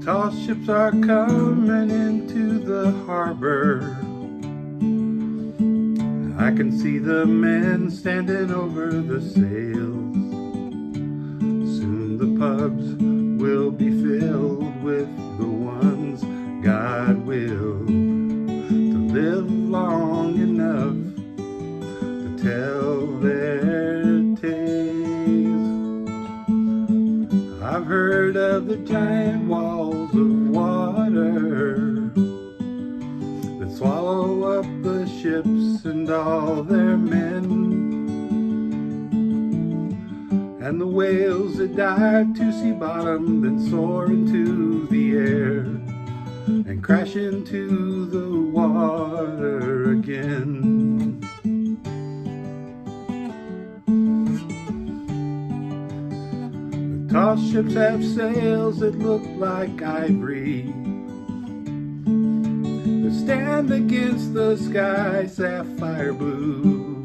Tall ships are coming into the harbor. I can see the men standing over the sails. Soon the pubs will be filled with the ones God willed to live long enough to tell their tales. I've heard of the giant walls of water that swallow up the ships and all their men, and the whales that dive to sea bottom then soar into the air and crash into the water again. The tall ships have sails that look like ivory, that stand against the sky sapphire blue.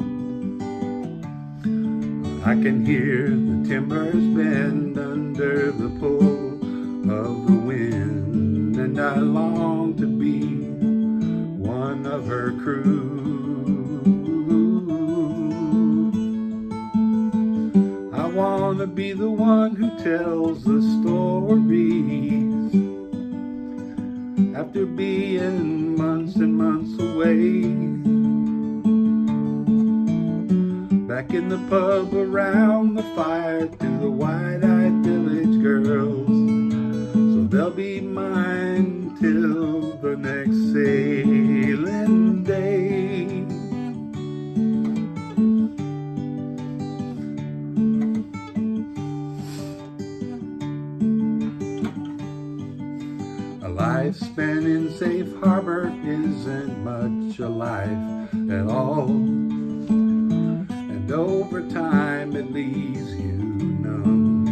I can hear the timbers bend under the pull of the wind, and I long to be one of her crew. I want to be the one who tells the stories after being months and months away. Back in the pub around the fire to the wide-eyed village girls, so they'll be mine till the next sailing day. A life spent in safe harbor isn't much a life at all. And over time it leaves you numb,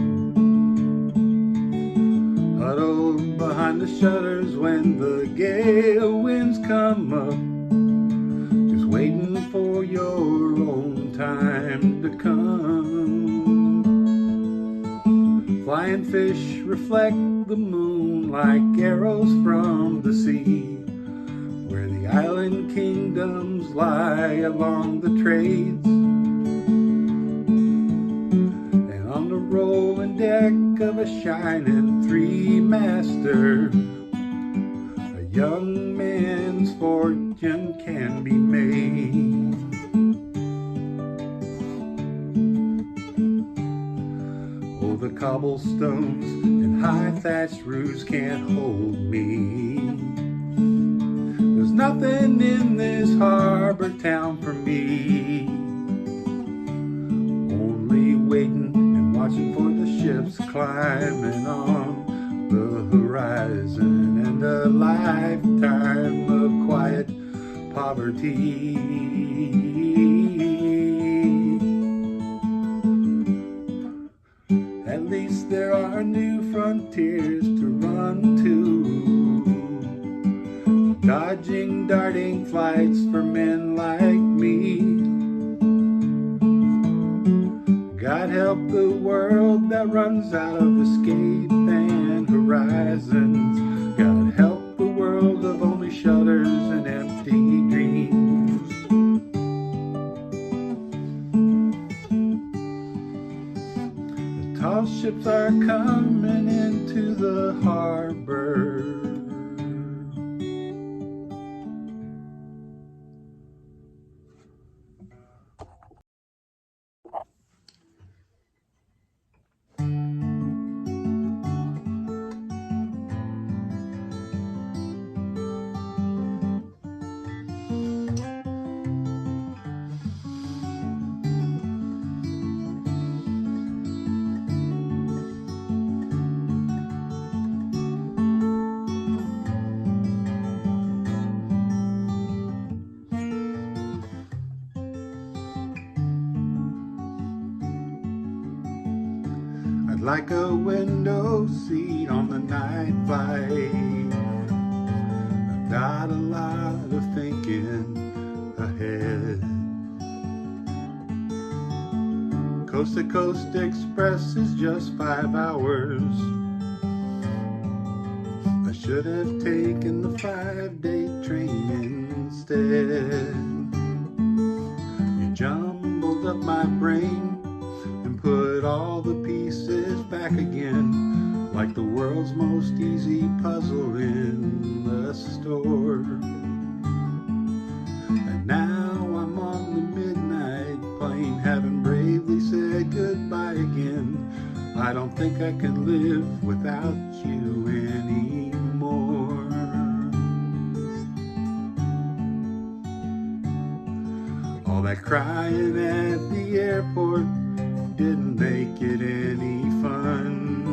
huddled behind the shutters when the gale winds come up, just waiting for your own time to come. Flying fish reflect the moon like arrows from the sea, where the island kingdoms lie along the trades. On the rolling deck of a shining three-master, a young man's fortune can be made. Oh, the cobblestones and high thatched roofs can't hold me. There's nothing in this harbor town for me. Only waiting, watching for the ships climbing on the horizon, and a lifetime of quiet poverty. At least there are new frontiers to run to, dodging, darting flights for men like me. God help the world that runs out of escape and horizons. God help the world of only shutters and empty dreams. The tall ships are coming into the harbor. I'd like a window seat on the night flight. I've got a lot of thinking ahead. Coast to Coast Express is just 5 hours. should have taken the 5-day train instead. You jumbled up my brain and put all the pieces back again, like the world's most easy puzzle in the store. And now I'm on the midnight plane, having bravely said goodbye again. I don't think I can live without you anymore. All that crying at the airport didn't make it any fun.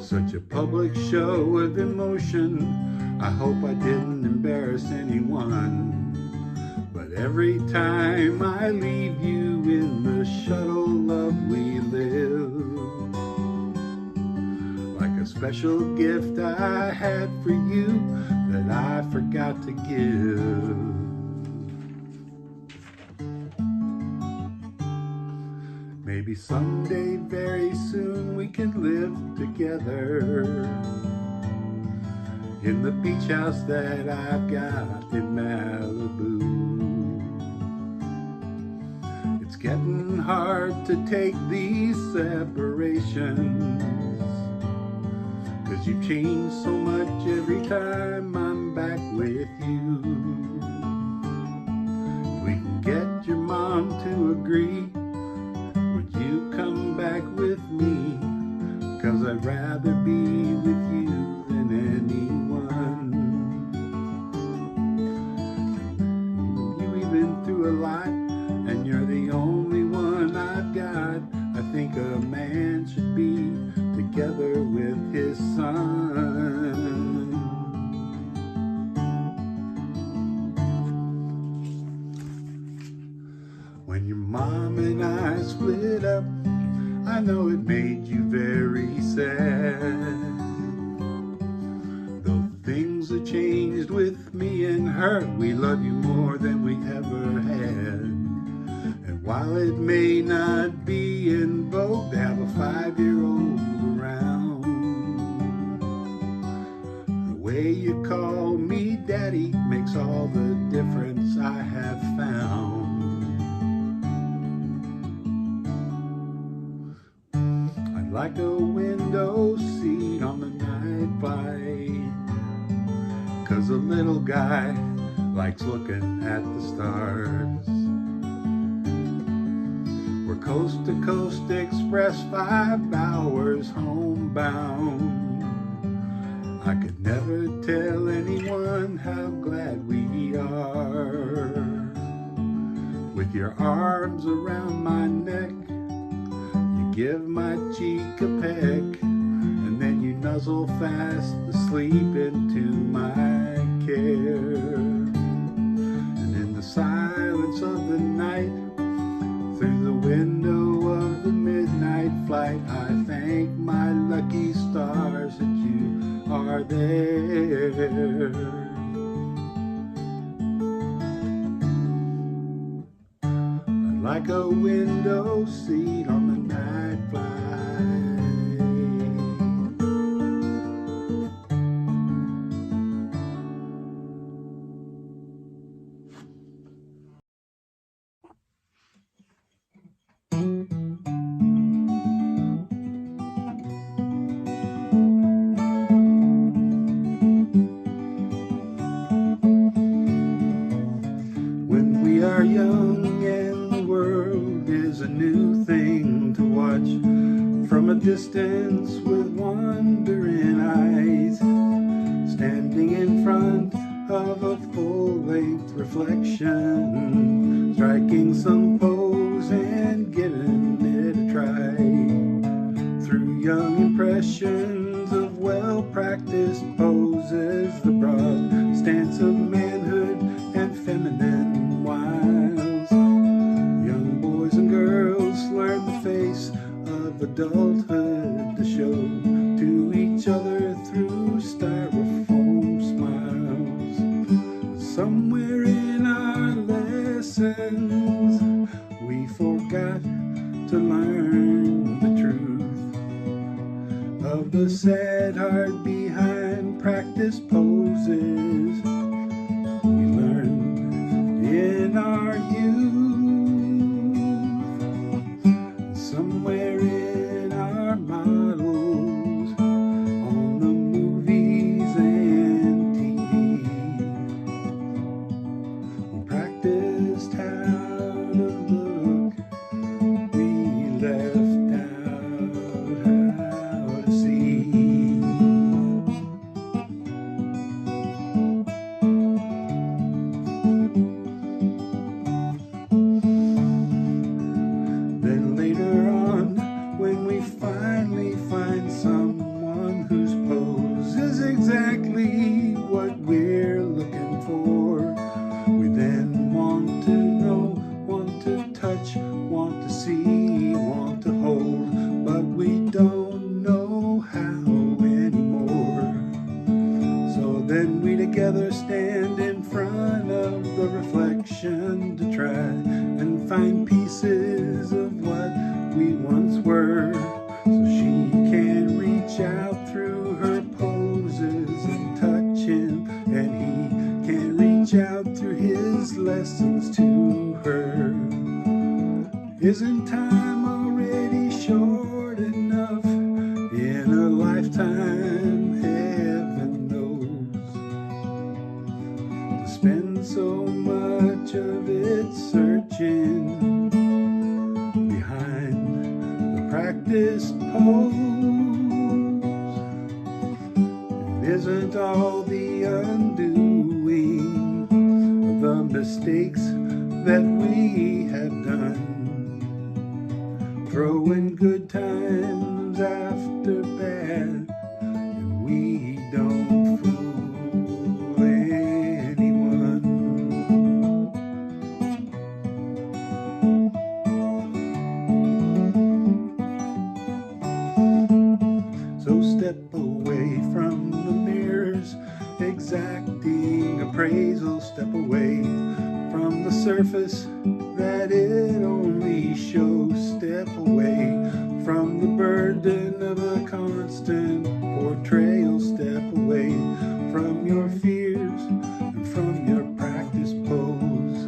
Such a public show of emotion, I hope I didn't embarrass anyone. But every time I leave you in the shuttle of we live, like a special gift I had for you that I forgot to give. Maybe someday very soon we can live together in the beach house that I've got in Malibu. It's getting hard to take these separations, 'cause you've changed so much every time I'm back with you. If we can get your mom to agree, would you come back with me? 'Cause I'd rather be with you than anyone. You've been through a lot, and you're the only one I've got. I think a man should be together with his son. When your mom and I split up, I know it made you very sad. Though things have changed with me and her, we love you more than we ever had. And while it may not be in vogue to have a 5-year-old around, the way you call me daddy makes all the difference I have found. Like a window seat on the night flight, 'cause a little guy likes looking at the stars. We're coast to coast express, 5 hours homebound. I could never tell anyone how glad we are. With your arms around my neck, give my cheek a peck, and then you nuzzle fast asleep into my care. And in the silence of the night, through the window of the midnight flight, I thank my lucky stars that you are there. Like a window seat on the night flight. When we are young and the world is a new thing to watch from a distance with wondering eyes, standing in front of a full-length reflection, striking some pose and giving it a try. Through young impressions of well-practiced poses, the broad stance of manhood and feminine wiles, young boys and girls learn the face of adulthood to show to each other through styrofoam smiles. Somewhere in our lessons we forgot to learn the truth of the sad heart behind practice poses we learned in our youth. Somewhere in our models, on the movies and TV, we practiced how to look, we left out how to see. Then later on, when we finally find someone whose pose is exactly what we're looking for, we then want to know, want to touch, want to see, want to hold, but we don't know how anymore. So then we together stand in front of the reflection to try and find pieces of what we once were, so she can reach out through her poses and touch him, and he can reach out through his lessons to her. Isn't time already short enough in a lifetime, heaven knows, to spend so much of it searching behind the practice pose? And isn't all the undoing of the mistakes that we have done, throwing good times after bad, and we don't fool anyone? So step away from the mirrors exacting appraisal, step away from the surface that it only shows, step away from the burden of a constant portrayal, step away from your fears and from your practice pose.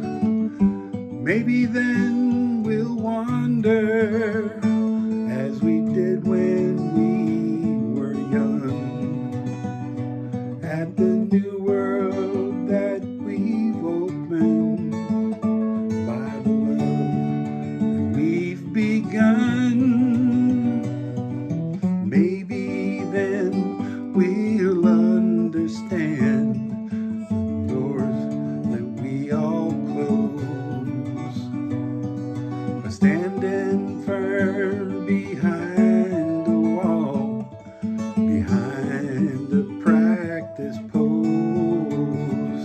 Maybe then we'll wander as we did when we were young, at the new world that we've opened by the love that we've begun. Maybe then we'll understand the doors that we all close, by standing firm behind a wall, behind a practice pose.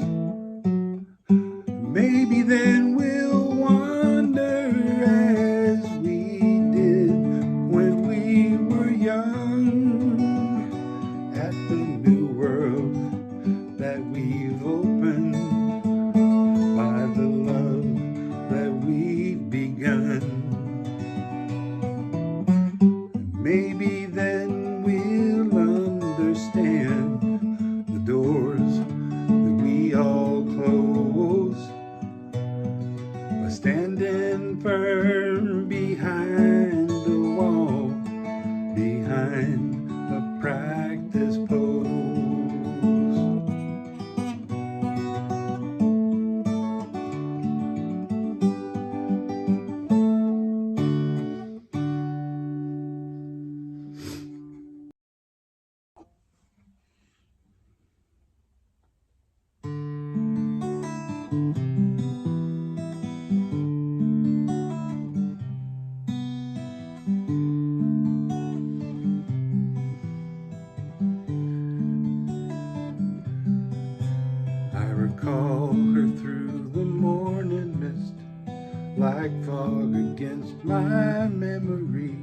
Maybe then we'll wander as we did when we were young, at the new world that we've opened by the love that we've begun. Maybe then we'll understand the doors that we all close, by standing firm behind the wall, behind a practice pose. I recall her through the morning mist, like fog against my memory.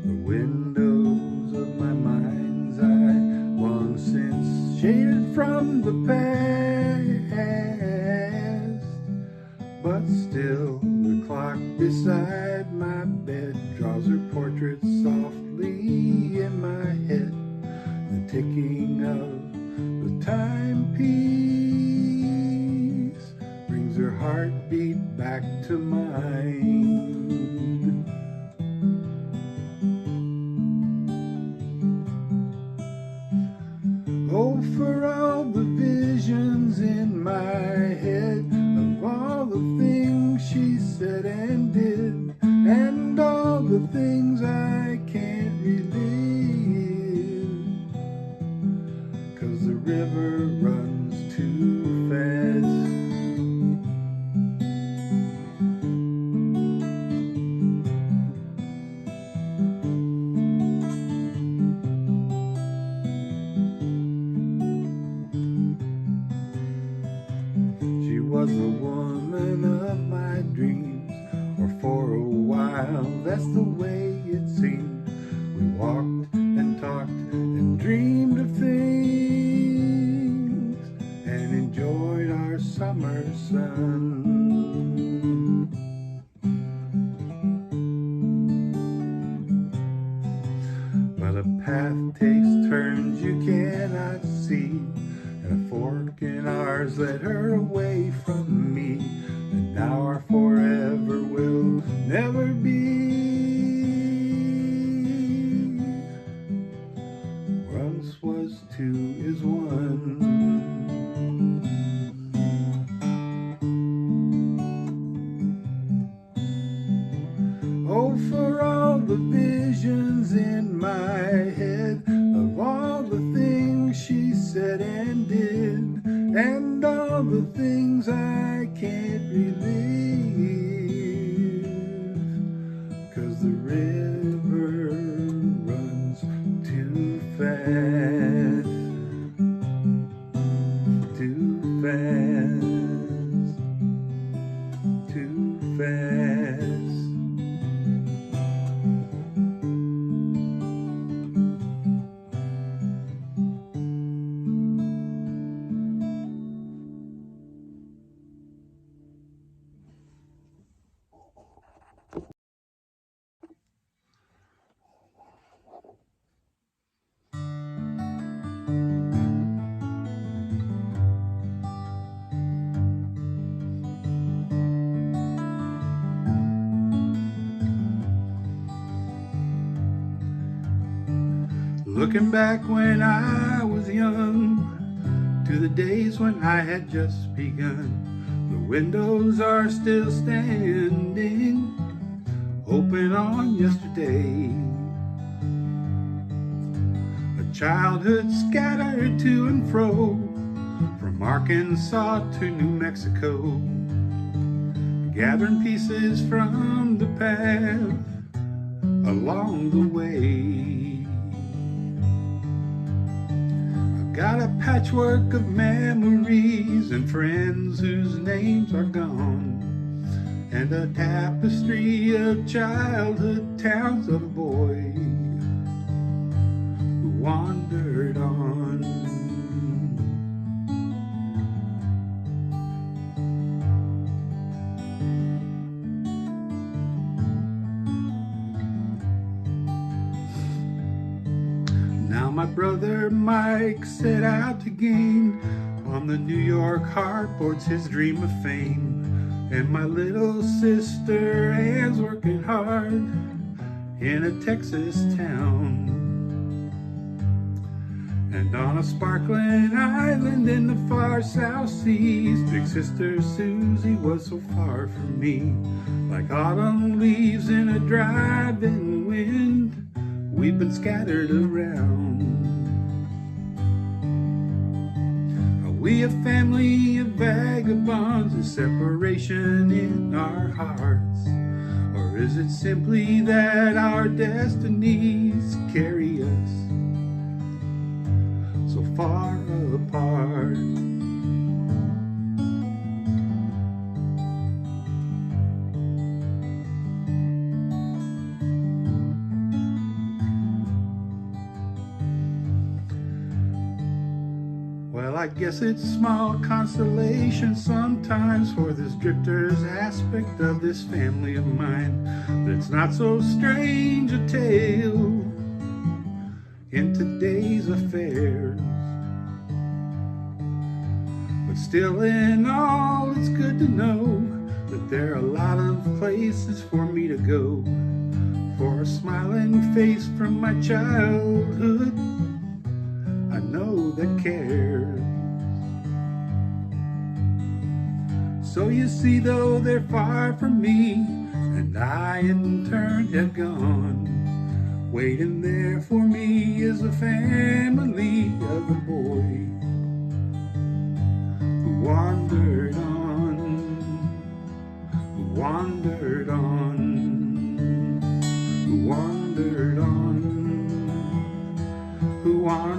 The windows of my mind's eye, long since shaded from the past, but still the clock beside my bed draws her portrait softly in my head, the ticking of the Oh, for all the visions in my head of all the things she said and did, and all the things I can't relive, 'cause the river runs too fast. She was the woman of my dreams, or for a while that's the way it seemed. We walked and talked and dreamed of things and enjoyed our summer sun. But a path takes turns you cannot see, and a fork in ours led her away from me, and now our forever will never be. Once was two is one. Oh, for all the visions in my head of all the things she said and did, and all the things I can't relive, 'cause the river runs too fast, too fast, too fast. Looking back when I was young, to the days when I had just begun, the windows are still standing, open on yesterday. A childhood scattered to and fro, from Arkansas to New Mexico, gathering pieces from the path along the way. Got a patchwork of memories and friends whose names are gone, and a tapestry of childhood towns of a boy who wandered on. Now my brother Mike set out to gain on the New York hardboards his dream of fame, and my little sister Anne's working hard in a Texas town. And on a sparkling island in the far South Seas, big sister Susie was so far from me, like autumn leaves in a driving wind. We've been scattered around. Are we a family of vagabonds, a separation in our hearts? Or is it simply that our destinies carry us so far apart? Well, I guess it's small consolation sometimes for this drifter's aspect of this family of mine, that it's not so strange a tale in today's affairs. But still in all, it's good to know that there are a lot of places for me to go, for a smiling face from my childhood, a know that cares. So you see, though they're far from me, and I in turn have gone, waiting there for me is a family of a boy who wandered on, who wandered on, who wandered on, who wandered